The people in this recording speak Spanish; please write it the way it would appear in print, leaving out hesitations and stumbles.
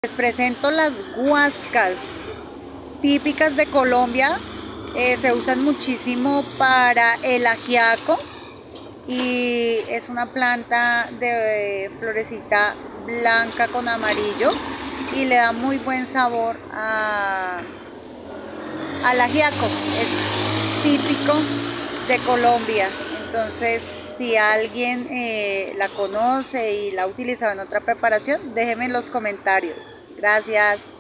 Les presento las guascas, típicas de Colombia. Se usan muchísimo para el ajiaco y es una planta de florecita blanca con amarillo y le da muy buen sabor al ajiaco. Es típico de Colombia. Entonces, si alguien la conoce y la ha utilizado en otra preparación, déjenme en los comentarios. Gracias.